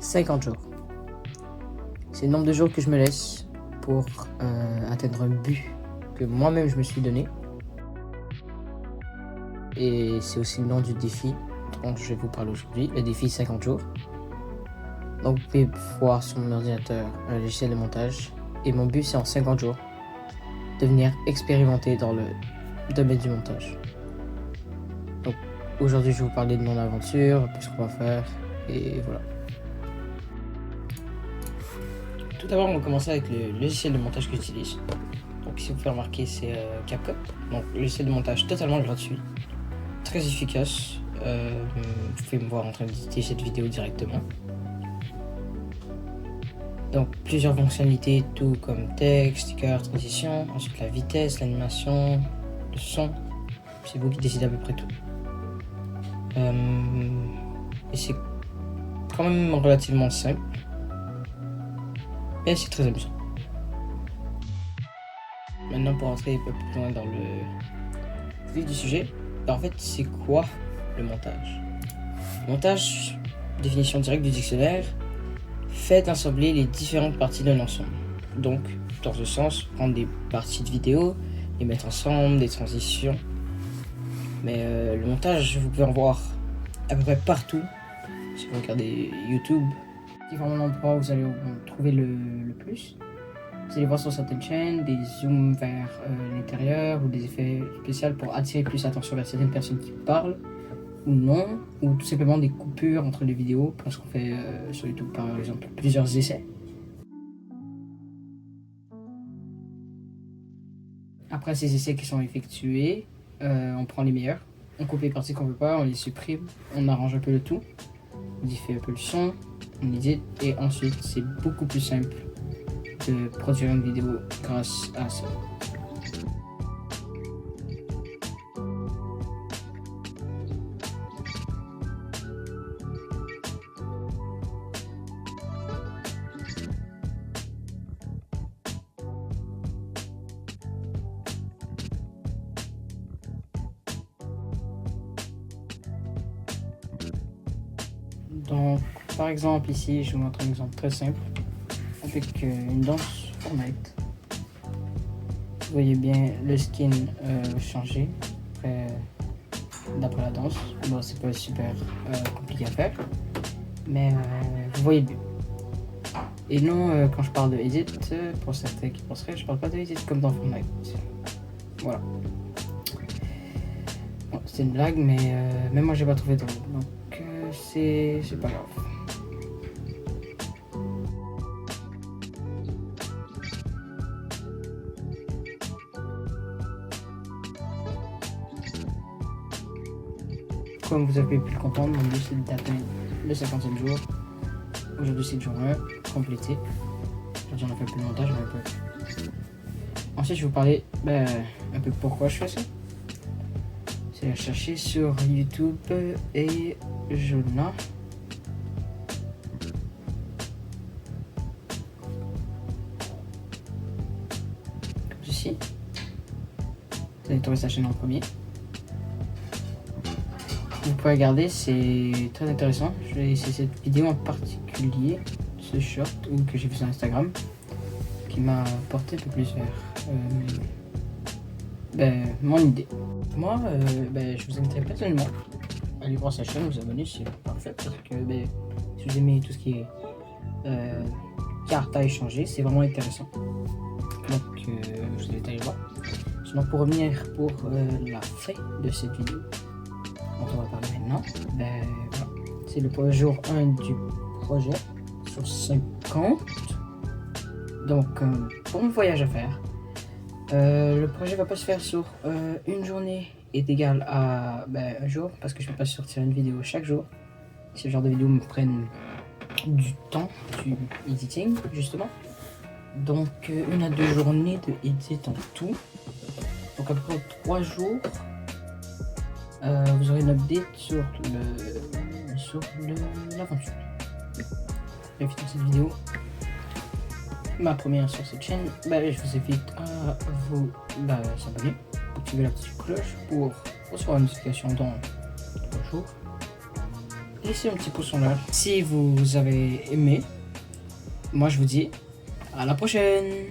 50 jours. C'est le nombre de jours que je me laisse pour atteindre un but que moi-même je me suis donné. Et c'est aussi le nom du défi dont je vais vous parler aujourd'hui, le défi 50 jours. Donc vous pouvez voir sur mon ordinateur un logiciel de montage. Et mon but c'est en 50 jours devenir expérimenté dans le domaine du montage. Donc aujourd'hui je vais vous parler de mon aventure, un peu ce qu'on va faire et voilà. Tout d'abord on va commencer avec le logiciel de montage que j'utilise. Donc ici vous pouvez remarquer c'est CapCut. Donc logiciel de montage totalement gratuit, très efficace. Vous pouvez me voir en train d'éditer cette vidéo directement. Donc plusieurs fonctionnalités, tout comme texte, sticker, transition, ensuite la vitesse, l'animation, le son, c'est vous qui décidez à peu près tout. Et c'est quand même relativement simple, mais c'est très amusant. Maintenant pour entrer un peu plus loin dans le vif du sujet, en fait c'est quoi le montage? Le montage, définition directe du dictionnaire, fait assembler les différentes parties d'un ensemble. Donc, dans ce sens, prendre des parties de vidéo, les mettre ensemble, des transitions. Mais le montage, vous pouvez en voir à peu près partout. Si vous regardez YouTube, c'est vraiment l'endroit où vous allez trouver le plus. Vous allez voir sur certaines chaînes des zooms vers l'intérieur ou des effets spéciaux pour attirer plus l'attention vers certaines personnes qui parlent ou non, ou tout simplement des coupures entre les vidéos parce qu'on fait sur YouTube par exemple plusieurs essais. Après ces essais qui sont effectués, on prend les meilleurs, on coupe les parties qu'on veut pas, on les supprime, on arrange un peu le tout, on modifie un peu le son, on édite et ensuite c'est beaucoup plus simple de produire une vidéo grâce à ça. Donc, par exemple, ici, je vous montre un exemple très simple avec une danse Fortnite. Vous voyez bien le skin changer d'après la danse. Bon, c'est pas super compliqué à faire, mais vous voyez bien. Et non, quand je parle de edit, pour certains qui penseraient, je parle pas de edit comme dans Fortnite. Voilà. Bon, c'est une blague, mais même moi j'ai pas trouvé drôle. Donc c'est pas grave. Comme vous avez pu le comprendre, mon but c'est d'atteindre le 50e jour. Aujourd'hui c'est le jour 1, complété. Aujourd'hui on a fait un peu de montage, mais un peu. Ensuite je vais vous parler un peu pourquoi je fais ça. C'est à chercher sur YouTube et Jona. Comme ceci. Vous allez trouver sa chaîne en premier. Vous pouvez regarder, c'est très intéressant. Je vais essayer cette vidéo en particulier, ce short que j'ai vu sur Instagram, qui m'a porté un peu plus vers mon idée. Moi, je vous inviterai personnellement à aller voir sa chaîne, vous abonner, c'est parfait parce que si vous aimez tout ce qui est cartes à échanger, c'est vraiment intéressant. Donc, je vous invite à aller voir. Sinon, pour revenir pour la fin de cette vidéo, dont on va parler maintenant, voilà. C'est le jour 1 du projet sur 50. Donc, bon voyage à faire. Le projet va pas se faire sur une journée est égale à un jour parce que je ne peux pas sortir une vidéo chaque jour. Ce genre de vidéos me prennent du temps, du editing justement. Donc 1 à 2 journées de edit en tout. Donc à peu près 3 jours. Vous aurez une update sur l'aventure. Bref, dans cette vidéo, ma première sur cette chaîne, je vous invite à vous s'abonner, activer la petite cloche pour recevoir une notification dans 3 jours. laissez un petit pouce en l'air. Si vous avez aimé, moi je vous dis à la prochaine.